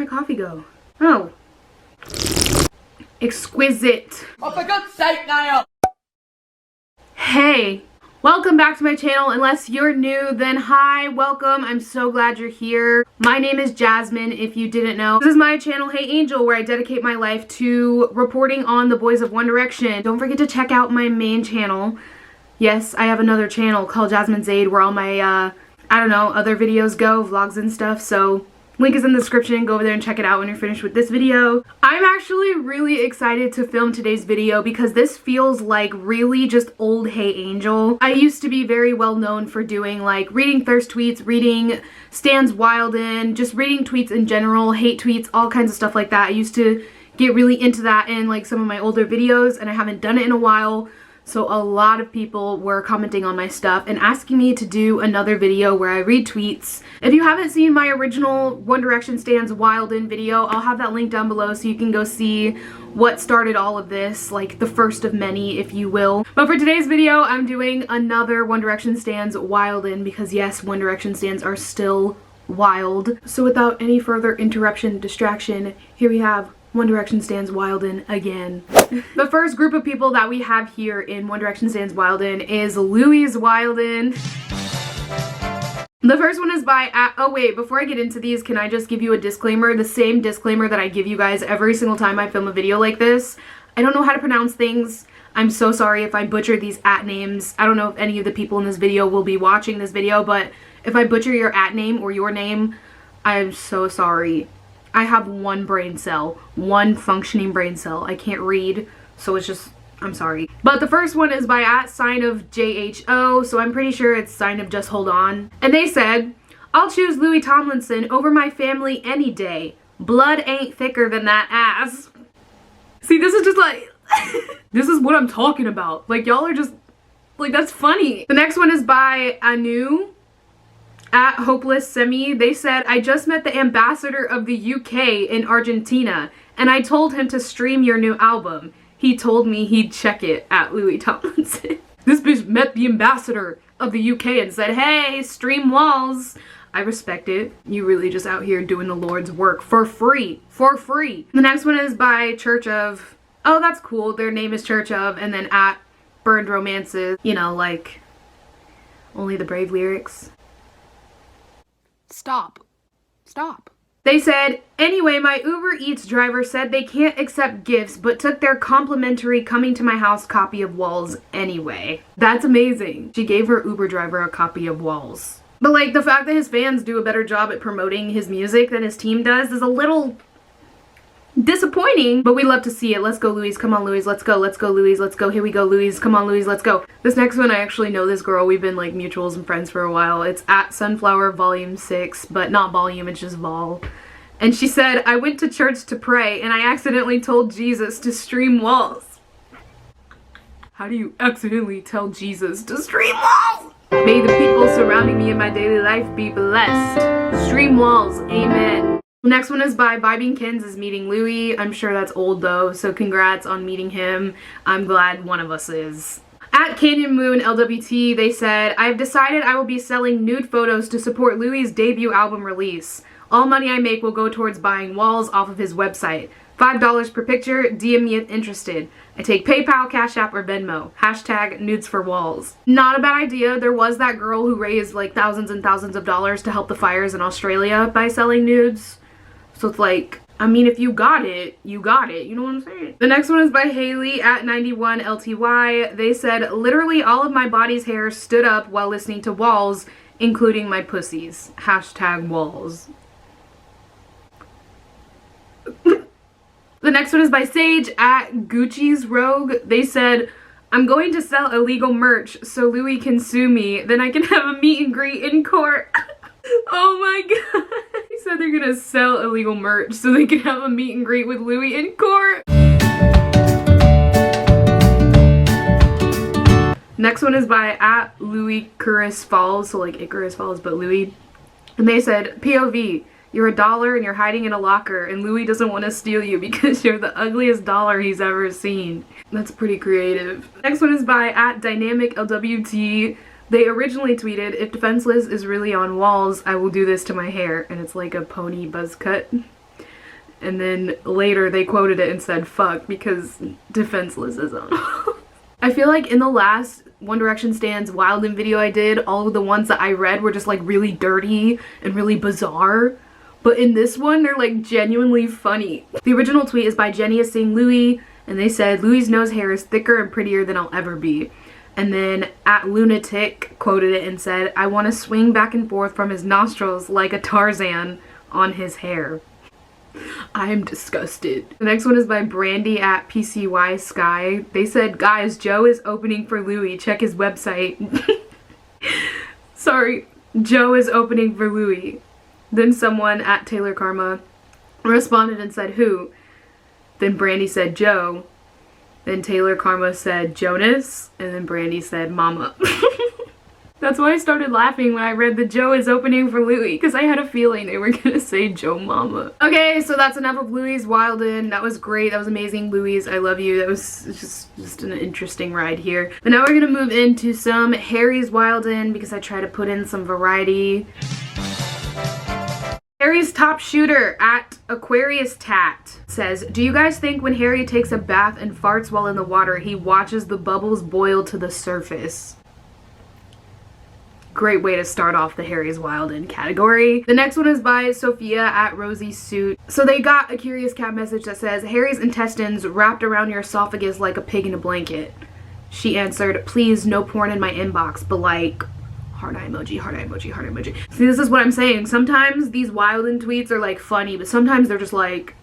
my coffee go? Oh. Exquisite. Oh, for God's sake, Niall! Hey, welcome back to my channel. Unless you're new, then hi, welcome. I'm so glad you're here. My name is Jasmine, if you didn't know. This is my channel, Hey Angel, where I dedicate my life to reporting on the boys of One Direction. Don't forget to check out my main channel. Yes, I have another channel called Jasmine Zaid where all my, I don't know, other videos go, vlogs and stuff, so link is in the description. Go over there and check it out when you're finished with this video. I'm actually really excited to film today's video because this feels like really just old Hey Angel. I used to be very well known for doing like reading thirst tweets, reading Stan's Wildin, just reading tweets in general, hate tweets, all kinds of stuff like that. I used to get really into that in like some of my older videos and I haven't done it in a while. So a lot of people were commenting on my stuff and asking me to do another video where I read tweets. If you haven't seen my original One Direction Stan's Wildin video, I'll have that link down below so you can go see what started all of this, like the first of many, if you will. But for today's video, I'm doing another One Direction Stan's Wildin because yes, One Direction stans are still wild. So without any further interruption, distraction, here we have One Direction Stan's Wildin again. The first group of people that we have here in One Direction Stan's Wildin is Louis' Wildin. The first one is by, oh wait, before I get into these, can I just give you a disclaimer? The same disclaimer that I give you guys every single time I film a video like this. I don't know how to pronounce things. I'm so sorry if I butcher these names. I don't know if any of the people in this video will be watching this video, but if I butcher your name or your name, I'm so sorry. I have one brain cell, one functioning brain cell. I can't read, so it's just, I'm sorry. But the first one is by @sign of JHO, so I'm pretty sure it's sign of just hold on. And they said, I'll choose Louis Tomlinson over my family any day. Blood ain't thicker than that ass. See, this is just like, this is what I'm talking about. Like, y'all are just, like, that's funny. The next one is by Anu. @hopeless semi. They said, I just met the ambassador of the UK in Argentina and I told him to stream your new album. He told me he'd check it at Louis Tomlinson. This bitch met the ambassador of the UK and said, hey, stream Walls. I respect it. You really just out here doing the Lord's work for free. For free. The next one is by Church of, oh, that's cool. Their name is Church of, and then @burned romances. You know, like only the brave lyrics. Stop. Stop. They said, anyway, my Uber Eats driver said they can't accept gifts but took their complimentary coming to my house copy of Walls anyway. That's amazing. She gave her Uber driver a copy of Walls. But like the fact that his fans do a better job at promoting his music than his team does is a little disappointing, but we love to see it. Let's go, Louis. Come on, Louis. Let's go. Let's go, Louis. Let's go. Here we go, Louis. Come on, Louis. Let's go. This next one, I actually know this girl. We've been like mutuals and friends for a while. It's @sunflower volume 6, but not volume, it's just vol. And she said, I went to church to pray and I accidentally told Jesus to stream Walls. How do you accidentally tell Jesus to stream Walls? May the people surrounding me in my daily life be blessed. Stream Walls. Amen. Next one is by Vibing Kins is meeting Louis. I'm sure that's old though, so congrats on meeting him. I'm glad one of us is. @Canyon Moon LWT, they said, I've decided I will be selling nude photos to support Louis' debut album release. All money I make will go towards buying Walls off of his website. $5 per picture, DM me if interested. I take PayPal, Cash App, or Venmo. # nudes for Walls. Not a bad idea. There was that girl who raised like thousands and thousands of dollars to help the fires in Australia by selling nudes. So it's like, I mean, if you got it, you got it. You know what I'm saying? The next one is by Haley @91LTY. They said, literally all of my body's hair stood up while listening to Walls, including my pussies. # Walls. The next one is by Sage @Gucci's Rogue. They said, I'm going to sell illegal merch so Louis can sue me. Then I can have a meet and greet in court. Oh my god. He said they're gonna sell illegal merch so they can have a meet and greet with Louis in court. Next one is by @Louis Icarus Falls, so like Icarus Falls but Louis. And they said, POV, you're $1 and you're hiding in a locker and Louis doesn't want to steal you because you're the ugliest dollar he's ever seen. That's pretty creative. Next one is by @DynamicLWT. They originally tweeted, if Defenseless is really on Walls, I will do this to my hair. And it's like a pony buzz cut. And then later they quoted it and said fuck because defenselessism. I feel like in the last One Direction Stands Wildin video I did, all of the ones that I read were just like really dirty and really bizarre. But in this one, they're like genuinely funny. The original tweet is by Jenny Singh Louis, and they said, Louis' nose hair is thicker and prettier than I'll ever be. And then @lunatic quoted it and said, I want to swing back and forth from his nostrils like a Tarzan on his hair. I am disgusted. The next one is by Brandy @PCY Sky. They said, guys, Joe is opening for Louis. Check his website. Sorry, Joe is opening for Louis. Then someone @Taylor Karma responded and said, who? Then Brandy said, Joe. Then Taylor Karma said, Jonas. And then Brandy said, Mama. That's why I started laughing when I read that Joe is opening for Louis, because I had a feeling they were gonna say Joe Mama. Okay, so that's enough of Louis' Wildin. That was great. That was amazing, Louis. I love you. That was just an interesting ride here. But now we're gonna move into some Harry's Wildin because I try to put in some variety. Harry's top shooter @Aquarius Tat says, do you guys think when Harry takes a bath and farts while in the water, he watches the bubbles boil to the surface? Great way to start off the Harry's Wildin category. The next one is by Sophia @RosieSuit. So they got a Curious Cat message that says, Harry's intestines wrapped around your esophagus like a pig in a blanket. She answered, please, no porn in my inbox, but like, heart eye emoji, heart eye emoji, heart eye emoji. See, this is what I'm saying. Sometimes these Wildin tweets are like funny, but sometimes they're just like,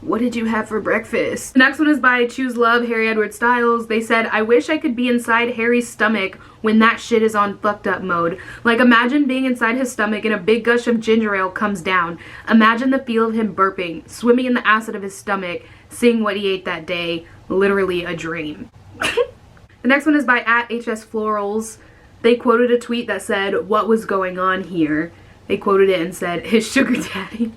what did you have for breakfast? The next one is by Choose Love, Harry Edward Styles. They said, I wish I could be inside Harry's stomach when that shit is on fucked up mode. Like, imagine being inside his stomach and a big gush of ginger ale comes down. Imagine the feel of him burping, swimming in the acid of his stomach, seeing what he ate that day. Literally a dream. The next one is by @HSFlorals. They quoted a tweet that said, what was going on here? They quoted it and said, his sugar daddy.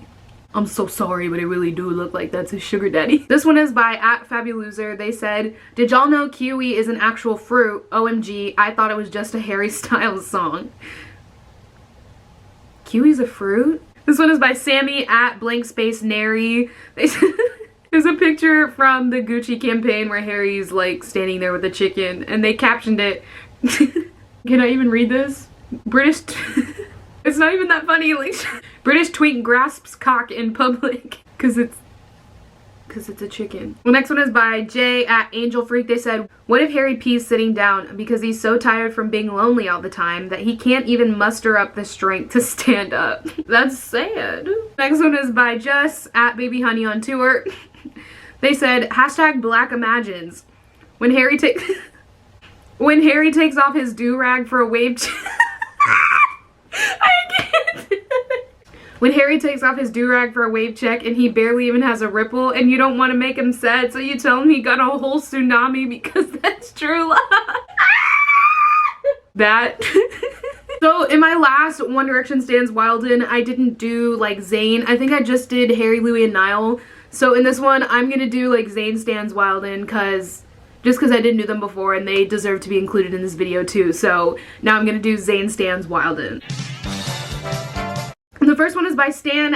I'm so sorry, but it really do look like that's his sugar daddy. This one is by @Fabuloser. They said, did y'all know kiwi is an actual fruit? OMG, I thought it was just a Harry Styles song. Kiwi's a fruit? This one is by Sammy @BlankSpaceNary. They said, there's a picture from the Gucci campaign where Harry's like standing there with a chicken, and they captioned it. Can I even read this? British... It's not even that funny, like, British twink grasps cock in public. Cause it's a chicken. The next one is by Jay @AngelFreak. They said, what if Harry pees sitting down because he's so tired from being lonely all the time that he can't even muster up the strength to stand up? That's sad. Next one is by Jess @BabyHoney on tour. They said, #Black Imagines. When Harry takes off his do-rag for a wave I can't. When Harry takes off his do-rag for a wave check and he barely even has a ripple and you don't want to make him sad, so you tell him he got a whole tsunami because that's true love. That. So in my last One Direction Stands Wildin, I didn't do like Zayn. I think I just did Harry, Louis, and Niall. So in this one, I'm gonna do like Zayn Stands Wildin just because I didn't do them before and they deserve to be included in this video too. So now I'm gonna do Zayn Stands Wildin. The first one is by Stan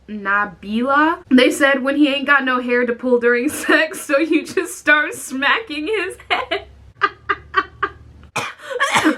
@Nabila. They said, when he ain't got no hair to pull during sex, so you just start smacking his head.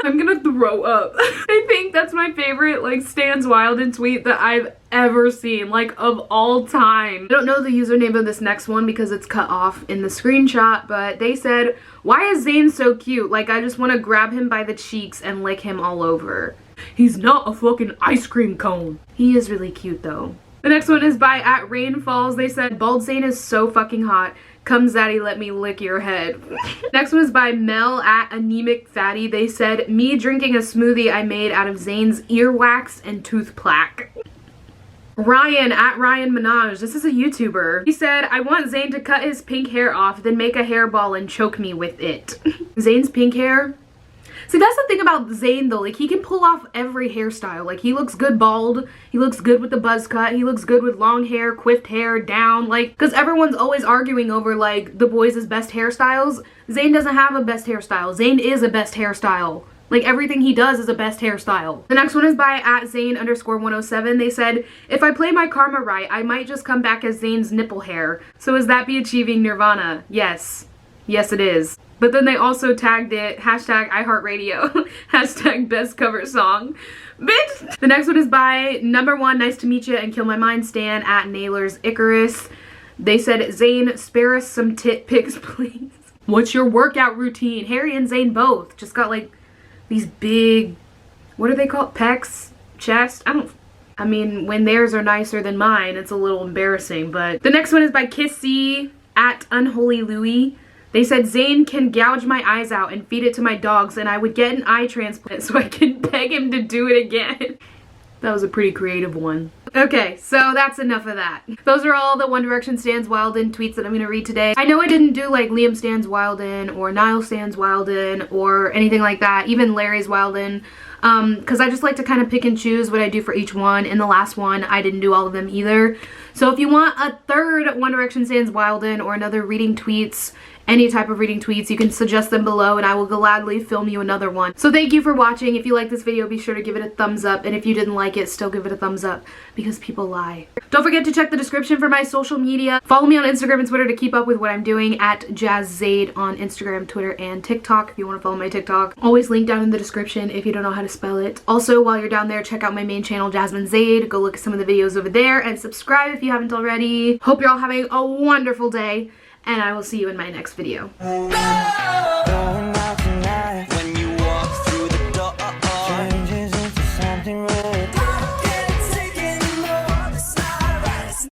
I'm gonna throw up. I think that's my favorite like Stands Wildin tweet that I've ever seen, like of all time. I don't know the username of this next one because it's cut off in the screenshot, but they said, why is Zayn so cute? Like, I just want to grab him by the cheeks and lick him all over. He's not a fucking ice cream cone. He is really cute though. The next one is by @Rainfalls. They said, bald Zayn is so fucking hot. Come Zaddy, let me lick your head. Next one is by Mel @Anemic Fatty. They said, me drinking a smoothie I made out of Zayn's earwax and tooth plaque. Ryan @Ryan Minaj. This is a YouTuber. He said, I want Zayn to cut his pink hair off, then make a hairball and choke me with it. Zayn's pink hair? See, that's the thing about Zayn though, like he can pull off every hairstyle. Like he looks good bald, he looks good with the buzz cut, he looks good with long hair, quiffed hair, down, like, because everyone's always arguing over like the boys' best hairstyles. Zayn doesn't have a best hairstyle. Zayn is a best hairstyle. Like, everything he does is a best hairstyle. The next one is by @Zane_107. They said, if I play my karma right, I might just come back as Zane's nipple hair. So is that be achieving nirvana? Yes. Yes, it is. But then they also tagged it, #iHeartRadio, #best cover song. Bitch! The next one is by #1, nice to meet you and kill my mind stan @Nailers Icarus. They said, Zane, spare us some tit pics, please. What's your workout routine? Harry and Zane both just got like these big, what are they called? Pecs? Chest? I mean, when theirs are nicer than mine, it's a little embarrassing, but. The next one is by Kissy @UnholyLouis. They said, Zane can gouge my eyes out and feed it to my dogs and I would get an eye transplant so I can beg him to do it again. That was a pretty creative one. Okay, so that's enough of that. Those are all the One Direction stans wildin tweets that I'm gonna read today. I know I didn't do like Liam stans wildin or Niall stans wildin or anything like that, even Larry's wildin, because I just like to kind of pick and choose what I do for each one. In the last one, I didn't do all of them either. So if you want a third One Direction stans wildin or another reading tweets, any type of reading tweets, you can suggest them below and I will gladly film you another one. So thank you for watching. If you like this video, be sure to give it a thumbs up, and if you didn't like it, still give it a thumbs up because people lie. Don't forget to check the description for my social media. Follow me on Instagram and Twitter to keep up with what I'm doing @jaszade on Instagram, Twitter, and TikTok if you want to follow my TikTok. Always link down in the description if you don't know how to spell it. Also, while you're down there, check out my main channel, Jasmine Zade. Go look at some of the videos over there and subscribe if you haven't already. Hope you're all having a wonderful day, and I will see you in my next video.